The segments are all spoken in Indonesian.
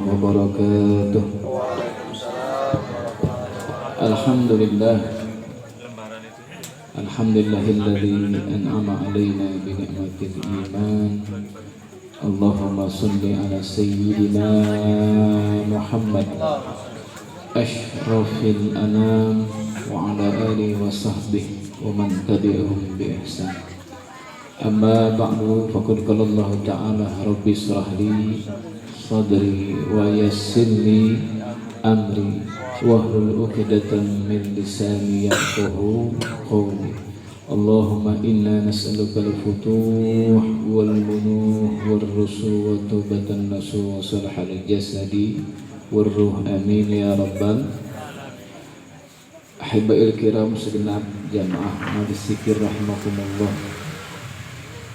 wabarakatuh. Alhamdulillah. Alhamdulillahilladzi an'ama alaina bi ni'matil iman. Allahumma shalli ala sayyidina Muhammad asyrafil anam wa ala alihi wa sahbihi wa man tabi'ahum bi ihsan. Amma ba'du, faqad qala Allah ta'ala rabbi shrah li sadri wa yassir li amri wahlul 'uqdatam min lisani yafqahu qawli. Allahumma inna nas'aluka al-futuh wal munuh wal rusul wa tawbatan nasuh wa salahal jasadi wal ruh, amin ya rabbal ahibba'il kiram. Segenap jamaah majlis zikir rahimakumullah,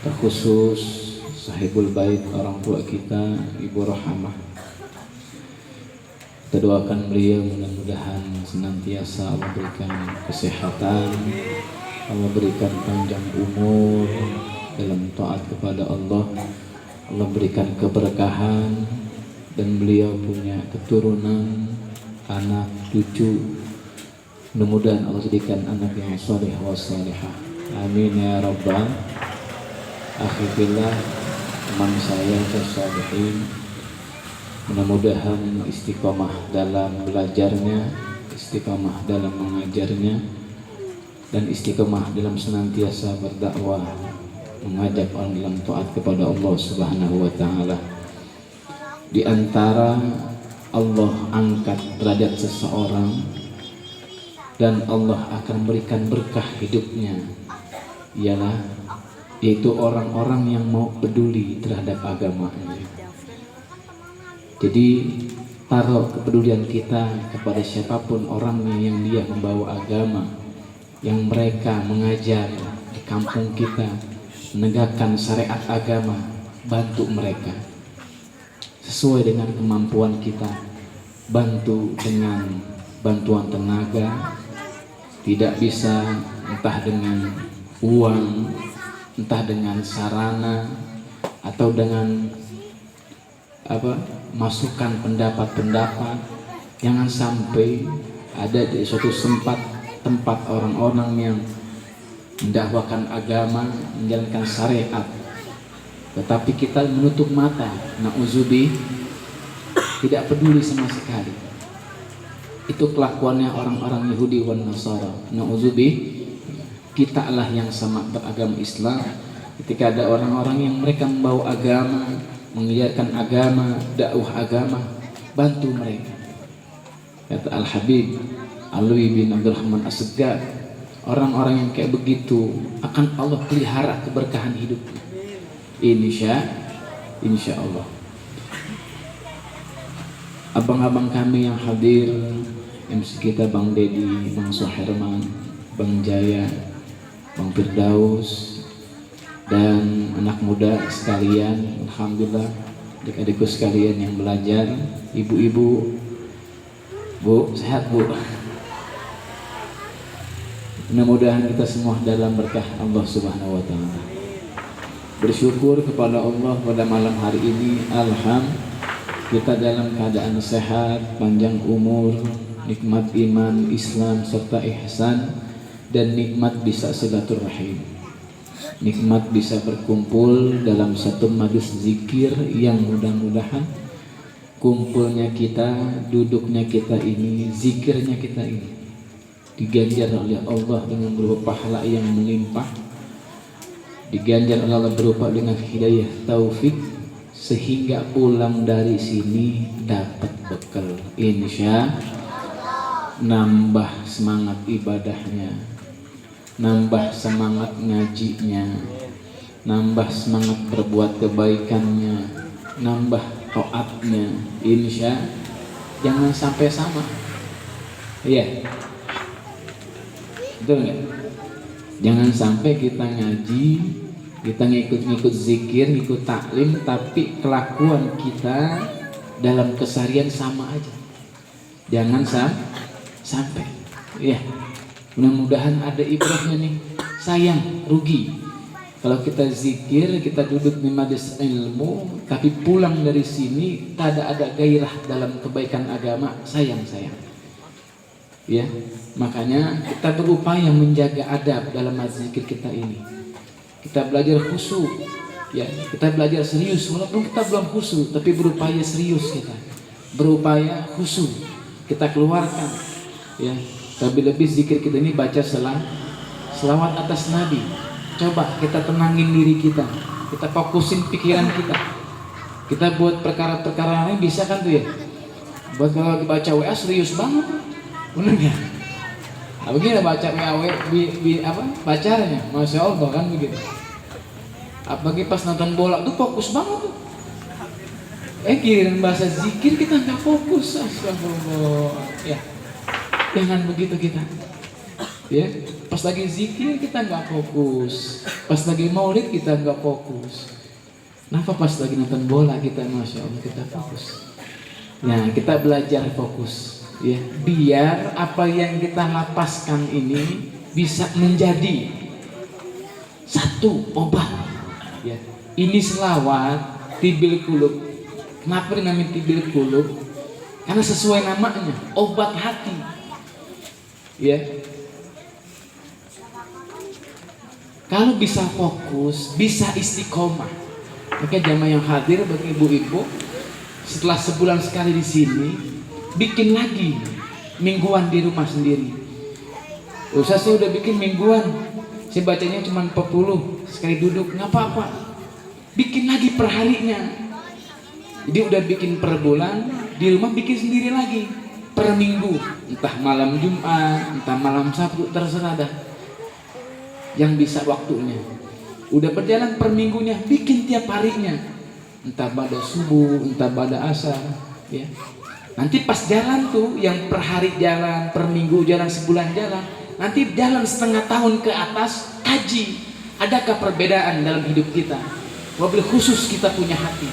terkhusus sahibul bait, orang tua kita Ibu Rohamah. Kita doakan beliau mudah-mudahan senantiasa Allah berikan kesehatan, Allah berikan panjang umur dalam taat kepada Allah, Allah berikan keberkahan, dan beliau punya keturunan, anak, cucu. Mudah-mudahan Allah jadikan anak yang saleh wa salihah, amin ya rabbal. Akhirnya teman saya tersalihin, mudah-mudahan istiqomah dalam belajarnya, istiqomah dalam mengajarnya, dan istiqomah dalam senantiasa berdakwah, mengajak orang dalam taat kepada Allah Subhanahu wa taala. Di antara Allah angkat derajat seseorang dan Allah akan berikan berkah hidupnya yaitu orang-orang yang mau peduli terhadap agamanya. Jadi taruh kepedulian kita kepada siapapun orangnya yang dia membawa agama, yang mereka mengajar di kampung kita, menegakkan syariat agama, bantu mereka sesuai dengan kemampuan kita, bantu dengan bantuan tenaga. Tidak bisa entah dengan uang, entah dengan sarana, atau dengan masukan pendapat-pendapat. Jangan sampai ada di suatu tempat orang-orang yang mendakwakan agama, menjalankan syariat, tetapi kita menutup mata, na'udzubillah, tidak peduli sama sekali. Itu kelakuannya orang-orang Yahudi wan Nasara, na'udzubillah. Kita lah yang sama beragama Islam, ketika ada orang-orang yang mereka membawa agama, mengajarkan agama, dakwah agama, bantu mereka. Kata Al-Habib Alwi bin Abdurrahman As-Segaf, orang-orang yang kayak begitu akan Allah pelihara keberkahan hidupnya, insya Allah. Abang-abang kami yang hadir, MC kita Bang Dedi, Bang Suherman, Bang Jaya, Bang Firdaus, dan anak muda sekalian, alhamdulillah, adik-adikku sekalian yang belajar, ibu-ibu, Bu, sehat Bu. Mudah-mudahan kita semua dalam berkah Allah Subhanahu wa taala. Bersyukur kepada Allah pada malam hari ini, alhamdulillah kita dalam keadaan sehat, panjang umur, nikmat iman, Islam serta ihsan, dan nikmat bisa silaturahim. Nikmat bisa berkumpul dalam satu majlis zikir yang mudah-mudahan kumpulnya kita, duduknya kita ini, zikirnya kita ini diganjar oleh Allah dengan berupa pahala yang melimpah, diganjar oleh Allah berupa dengan hidayah taufik, sehingga pulang dari sini dapat bekal, insya nambah semangat ibadahnya, nambah semangat ngajinya, nambah semangat berbuat kebaikannya, nambah taatnya, insya. Jangan sampai sama, iya, betul nggak? Jangan sampai kita ngaji, kita ngikut-ngikut zikir, ngikut taklim, tapi kelakuan kita dalam keseharian sama aja. Jangan sampai, ya. Mudah-mudahan ada ibrahnya nih. Sayang, rugi Kalau kita zikir, kita duduk di majelis ilmu, tapi pulang dari sini tak ada gairah dalam kebaikan agama, sayang. Ya, makanya kita berupaya menjaga adab dalam zikir kita ini. Kita belajar khusyuk, ya, kita belajar serius, walaupun kita belum khusyuk, tapi berupaya serius kita, berupaya khusyuk kita keluarkan, ya. Lebih-lebih zikir kita ini baca selawat atas Nabi. Coba kita tenangin diri kita fokusin pikiran kita buat perkara-perkara lain bisa kan tuh ya. Buat kalau dibaca WA serius banget, bener nggak? Nah, begini baca WA pacarnya, masya Allah kan begitu. Apalagi pas nonton bola tuh fokus banget tuh. Giliran bahasa zikir kita nggak fokus, astagfirullah. Ya, jangan begitu kita. Ya, pas lagi zikir kita nggak fokus, pas lagi maulid kita nggak fokus. Kenapa pas lagi nonton bola kita, masya Allah, kita fokus? Nah, kita belajar fokus, ya, biar apa yang kita lapaskan ini bisa menjadi satu obat. Ya, ini selawat tibil kulub. Kenapa dinamai tibil kulub? Karena sesuai namanya, obat hati. Ya. Kalau bisa fokus, bisa istiqomah. Maka jamaah yang hadir bagi ibu-ibu, setelah sebulan sekali di sini, bikin lagi mingguan di rumah sendiri. Saya udah bikin mingguan, saya bacanya cuma 40 sekali duduk, nggak apa-apa. Bikin lagi per harinya. Jadi udah bikin per bulan, di rumah bikin sendiri lagi per minggu, entah malam Jumat, entah malam Sabtu, terserah dah. Yang bisa waktunya. Udah berjalan per minggunya, bikin tiap harinya. Entah pada subuh, entah pada asar, ya. Nanti pas jalan tuh, yang per hari jalan, per minggu jalan, sebulan jalan, nanti jalan setengah tahun ke atas, kaji. Adakah perbedaan dalam hidup kita? Wabil khusus kita punya hati.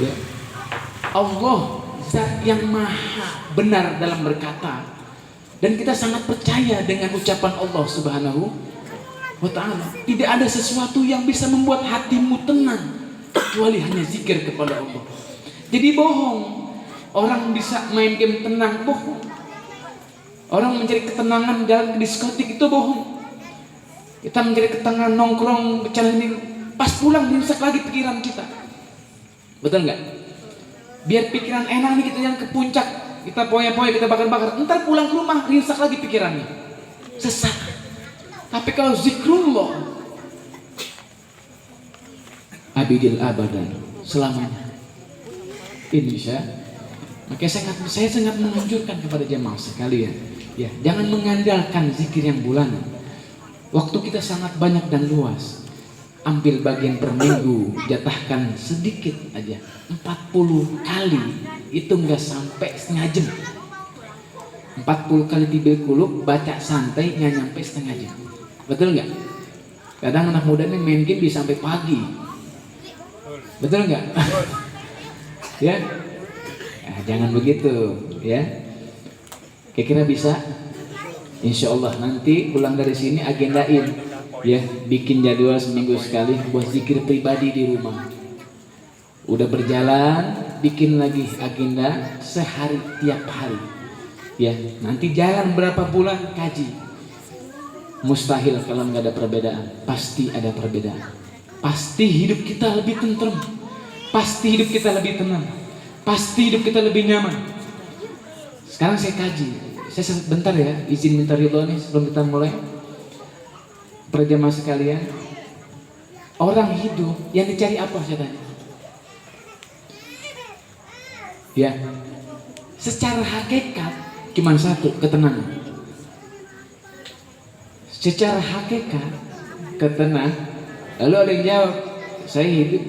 Ya. Allah zat yang maha benar dalam berkata. Dan kita sangat percaya dengan ucapan Allah Subhanahu wa ta'ala. Tidak ada sesuatu yang bisa membuat hatimu tenang kecuali hanya zikir kepada Allah. Jadi bohong. Orang bisa main game tenang, bohong. Orang mencari ketenangan dalam diskotik, itu bohong. Kita mencari ketenangan nongkrong, bercanda, pas pulang dirusak lagi pikiran kita. Betul nggak? Biar pikiran enak nih kita jalan ke puncak. Kita poya-poya, kita bakar-bakar, entar pulang ke rumah rinsak lagi pikirannya, sesak. Tapi kalau zikrullah abidil abadan, selamanya, insya. Makanya saya sangat menganjurkan kepada jemaah sekalian, ya, jangan mengandalkan zikir yang bulanan. Waktu kita sangat banyak dan luas. Ambil bagian per minggu, jatahkan sedikit aja, 40 kali, itu nggak sampai setengah jam. 40 kali tibil kulub, baca santai, nggak nyampe setengah jam. Betul nggak? Kadang anak muda nih main game bisa sampai pagi. Betul nggak? Ya? Nah, jangan begitu, ya. Kira-kira bisa? Insya Allah nanti pulang dari sini agendain. Ya, bikin jadwal seminggu sekali buat zikir pribadi di rumah. Udah berjalan, bikin lagi agenda sehari tiap hari. Ya, nanti jalan berapa bulan kaji. Mustahil kalau nggak ada perbedaan. Pasti ada perbedaan. Pasti hidup kita lebih tentrem. Pasti hidup kita lebih tenang. Pasti hidup kita lebih nyaman. Sekarang saya kaji. Saya sebentar ya, izin minta ridho nih sebelum kita mulai. Para jemaah sekalian, orang hidup yang dicari apa saya tanya? Ya, secara hakikat cuma satu, ketenangan. Secara hakikat ketenangan. Lalu ada yang jawab, saya hidup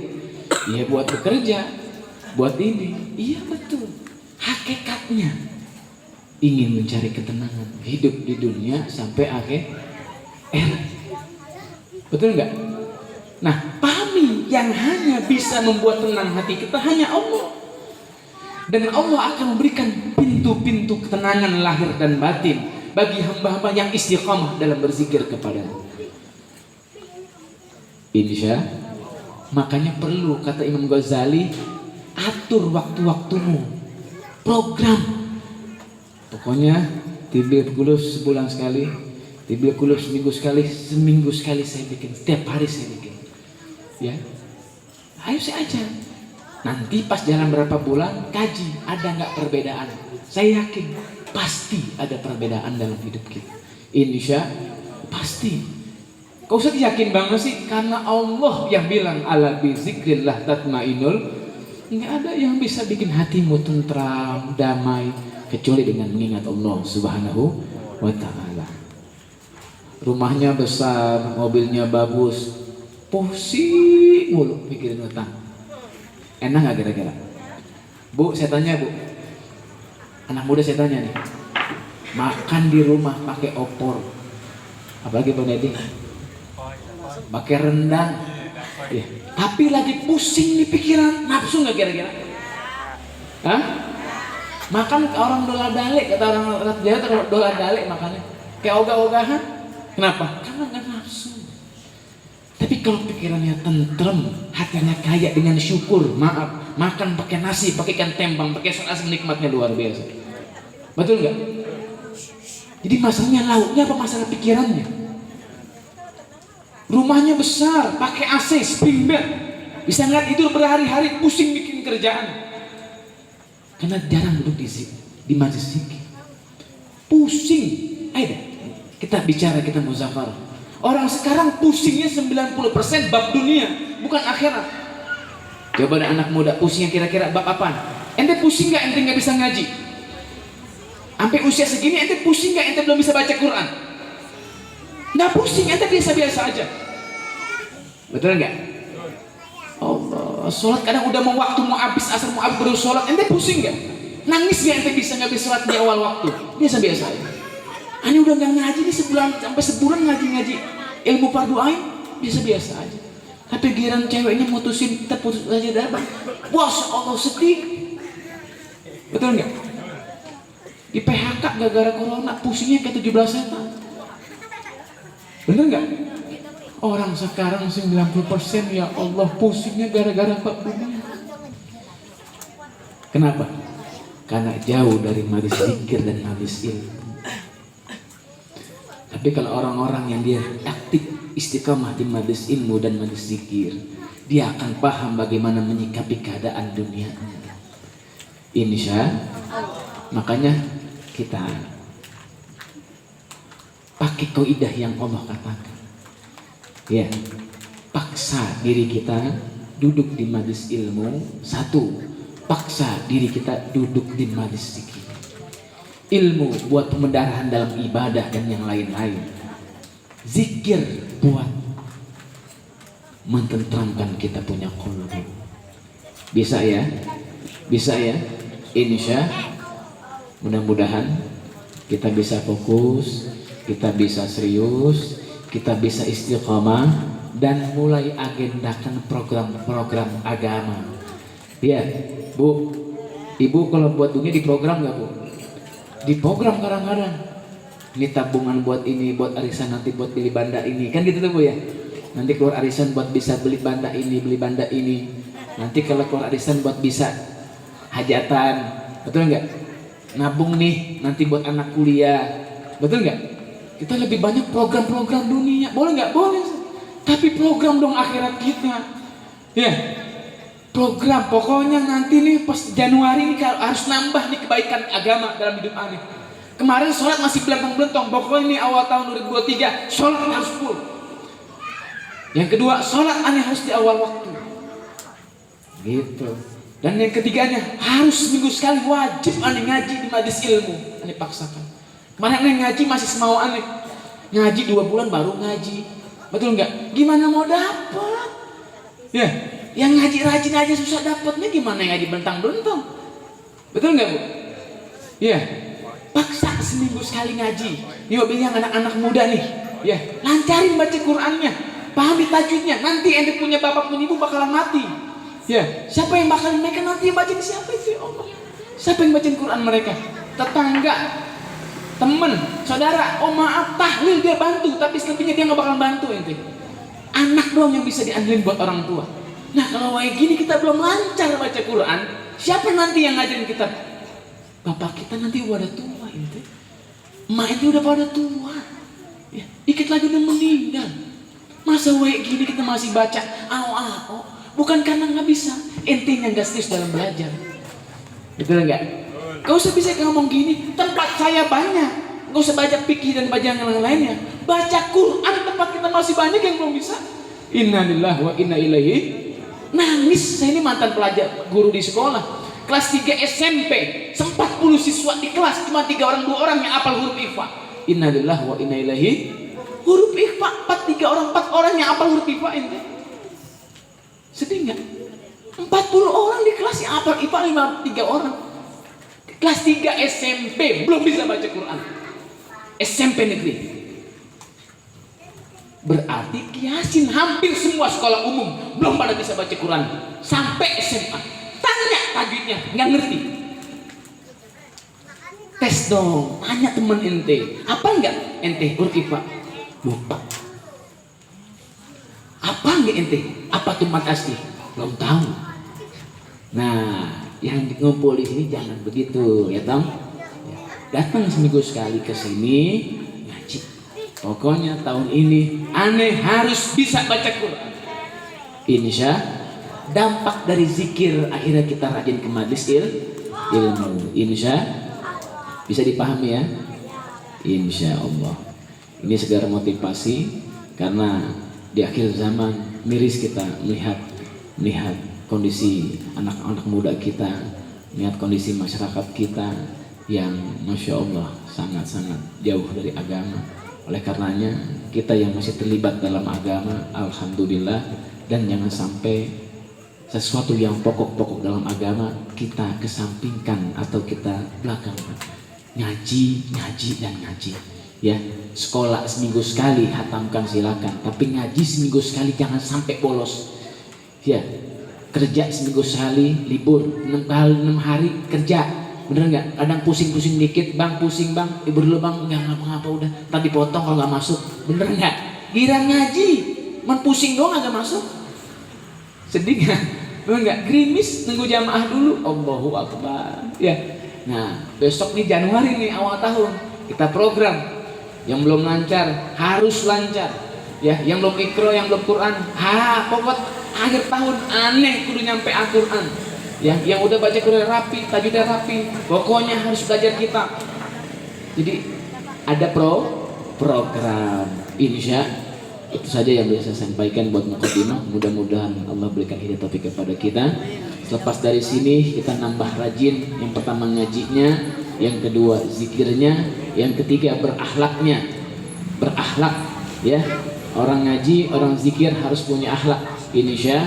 ya buat bekerja, buat ini. Iya betul. Hakikatnya ingin mencari ketenangan hidup di dunia sampai akhir era. Betul nggak? Nah, pahami yang hanya bisa membuat tenang hati kita hanya Allah. Dan Allah akan memberikan pintu-pintu ketenangan lahir dan batin bagi hamba-hamba yang istiqamah dalam berzikir kepada-Nya. Insya. Makanya perlu, kata Imam Ghazali, atur waktu-waktumu, program. Pokoknya tibil kulus sebulan sekali, tibil kulus seminggu sekali saya bikin, setiap hari saya bikin. Ya, ayo saya ajar. Nanti pas jalan berapa bulan, kaji, ada nggak perbedaan? Saya yakin pasti ada perbedaan dalam hidup kita. Insya pasti. Kau usah yakin banget sih, karena Allah yang bilang ala bizikrillah tatmainul. Nggak ada yang bisa bikin hatimu tentram, damai kecuali dengan mengingat Allah Subhanahu wa Ta'ala. Rumahnya besar, mobilnya bagus, pusing mulu pikirin utang. Enak nggak kira-kira? Bu, saya tanya bu, anak muda saya tanya nih, makan di rumah pakai opor, apalagi Pak Nedi, pakai rendang, ya. Tapi lagi pusing di pikiran, nafsu nggak kira-kira? Hah? Makan orang dola-dale, kata orang Jawa kalau dola-dale makannya kayak ogah-ogahan. Kenapa? Karena nggak nafsu. Tapi kalau pikirannya tentrem, hatinya kaya dengan syukur, maaf, makan pakai nasi, pakai ikan tembang, pakai saus asam, nikmatnya luar biasa. Betul nggak? Jadi masalahnya lauknya apa masalah pikirannya? Rumahnya besar, pakai AC, spring bed, bisa ngeliat tidur berhari-hari, pusing bikin kerjaan. Karena jarang duduk di majelis zikir. Pusing. Ayo kita bicara, kita muzakarah. Orang sekarang pusingnya 90% bab dunia, bukan akhirat. Coba ada anak muda pusingnya kira-kira bab apaan? Ente pusing nggak ente nggak bisa ngaji? Sampai usia segini ente pusing nggak ente belum bisa baca Quran? Nggak pusing, ente biasa-biasa aja. Betul nggak? Allah, sholat kadang udah mau waktu mau habis asar mau habis baru sholat, ente pusing nggak? Nangis nggak ente bisa nggak bisa sholat di awal waktu? Biasa-biasa aja. Ani udah nggak ngaji nih sampai sebulan ngaji ilmu fardu ain, biasa-biasa aja. Tapi giliran ceweknya mutusin, kita putus aja dapat. Wah, Allah sedih. Betul nggak? Di PHK gara-gara corona pusingnya kayak 17 setan. Bener nggak? Orang sekarang 90% ya Allah pusingnya gara-gara bab dunia. Kenapa? Karena jauh dari majelis zikir dan majelis ilmu. Tapi kalau orang-orang yang dia aktif istiqamah di majelis ilmu dan majelis zikir, dia akan paham bagaimana menyikapi keadaan dunia. Insya. Makanya kita pakai kaidah yang Allah katakan. Ya, paksa diri kita duduk di majelis ilmu. Satu, paksa diri kita duduk di majelis zikir. Ilmu buat pembenaran dalam ibadah dan yang lain-lain. Zikir buat mententramkan kita punya qalbu. Bisa ya? Bisa ya? Insya. Mudah-mudahan kita bisa fokus, kita bisa serius, kita bisa istiqamah dan mulai agendakan program-program agama. Ya, Bu, Ibu kalau buat dunia di program nggak Bu? Di program kadang-kadang. Ini tabungan buat ini, buat arisan nanti buat beli banda ini, kan gitu tuh Bu ya. Nanti keluar arisan buat bisa beli banda ini, beli banda ini. Nanti kalau keluar arisan buat bisa hajatan, betul nggak? Nabung nih, nanti buat anak kuliah, betul nggak? Kita lebih banyak program-program dunia, boleh nggak? Boleh. Tapi program dong akhirat kita, ya. Program, pokoknya nanti nih pas Januari ini harus nambah nih kebaikan agama dalam hidup aneh. Kemarin sholat masih belentong-belentong, pokoknya ini awal tahun 2023 sholat harus full. Yang kedua, sholat aneh harus di awal waktu. Gitu. Dan yang ketiganya, harus seminggu sekali wajib aneh ngaji di majelis ilmu. Aneh paksakan. Kemarin aneh ngaji masih semau aneh. Ngaji 2 bulan baru ngaji. Betul nggak? Gimana mau dapat? Ya. Yang ngaji rajin aja susah dapatnya, gimana yang ngaji bentang-bentang? Betul nggak Bu? Iya. Paksa seminggu sekali ngaji. Ini mobilnya anak-anak muda nih. Ya, lancarin baca Qurannya, pahami tajwidnya. Nanti ente punya bapak punya ibu bakalan mati. Ya, siapa yang bakalan mereka nanti yang bacain siapa itu ya Allah? Siapa yang bacain Quran mereka? Tetangga, temen, saudara. Oh maaf, tahlil dia bantu, tapi selebihnya dia nggak bakalan bantu ente. Anak doang yang bisa diandelin buat orang tua. Nah kalau kayak gini kita belum lancar baca Quran, siapa nanti yang ngajarin kita? Bapak kita nanti udah tua itu, emak itu udah pada tua, ya, dikit lagi udah meninggal. Masa kayak gini kita masih baca ao. Bukan karena nggak bisa, intinya nggak serius dalam belajar. Betul nggak? Gak usah bisa ngomong gini, tempat saya banyak, gak usah baca fikih dan baca yang lainnya. Baca Quran tempat kita masih banyak yang belum bisa. Innalillahi wa inna ilaihi. Nangis saya ini mantan pelajar guru di sekolah kelas 3 SMP, 40 siswa di kelas cuma 3 orang 2 orang yang hafal huruf ikhfa. Innalillahi wa inna ilaihi. Huruf ikhfa 4 orang yang hafal huruf ikhfa ente. Sedih nggak? 40 orang di kelas yang hafal ikhfa 3 orang. Kelas 3 SMP belum bisa baca Quran. SMP negeri. Berarti kiasin hampir semua sekolah umum belum pada bisa baca Quran sampai SMA. Tanya tajwidnya nggak ngerti. Tes dong, tanya temen ente, apa nggak ente huruf ikhfa? Lupa. Apa nggak ente? Apa tuh mat asli? Belum tahu. Nah, yang ngumpul di sini jangan begitu, ya Tom. Datang seminggu sekali ke sini ngaji. Pokoknya tahun ini aneh harus bisa baca Quran. Insya dampak dari zikir akhirnya kita rajin ke majelis ilmu. Insya bisa dipahami ya. Insya Allah. Ini segala motivasi karena di akhir zaman miris kita melihat kondisi anak-anak muda kita, melihat kondisi masyarakat kita yang Masya Allah sangat-sangat jauh dari agama. Oleh karenanya kita yang masih terlibat dalam agama, Alhamdulillah, dan jangan sampai sesuatu yang pokok-pokok dalam agama kita kesampingkan atau kita belakangkan. Ngaji ya. Sekolah seminggu sekali hatamkan silakan, tapi ngaji seminggu sekali jangan sampai bolos ya. Kerja seminggu sekali, libur 6 hari kerja, bener nggak? Kadang pusing-pusing dikit, bang pusing bang, libur dulu bang, nggak ngapa-ngapa udah, tadi potong kalau nggak masuk, bener nggak? Giran ngaji, pusing doang agak masuk, sedih nggak? Bener nggak? Gerimis nunggu jamaah dulu, Allahu Akbar, ya. Nah besok nih Januari nih awal tahun kita program yang belum lancar harus lancar, ya. Yang belum ikro, yang belum Quran, pokok akhir tahun aneh kudu nyampe Al-Quran ya. Yang udah baca Quran rapi, tajwidnya rapi, pokoknya harus belajar kitab. Jadi ada program. Insya itu saja yang bisa saya sampaikan buat mukadimah. Mudah-mudahan Allah berikan hidayah taufik kepada kita. Selepas dari sini kita nambah rajin. Yang pertama ngajinya, yang kedua zikirnya, yang ketiga berakhlaknya. Berakhlak ya. Orang ngaji, orang zikir harus punya akhlak. Insya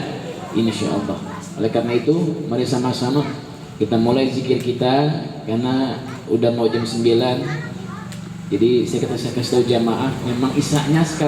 Allah. Oleh karena itu mari sama-sama kita mulai zikir kita, karena udah mau jam 9. Jadi saya kasih tahu jamaah, memang isanya sekarang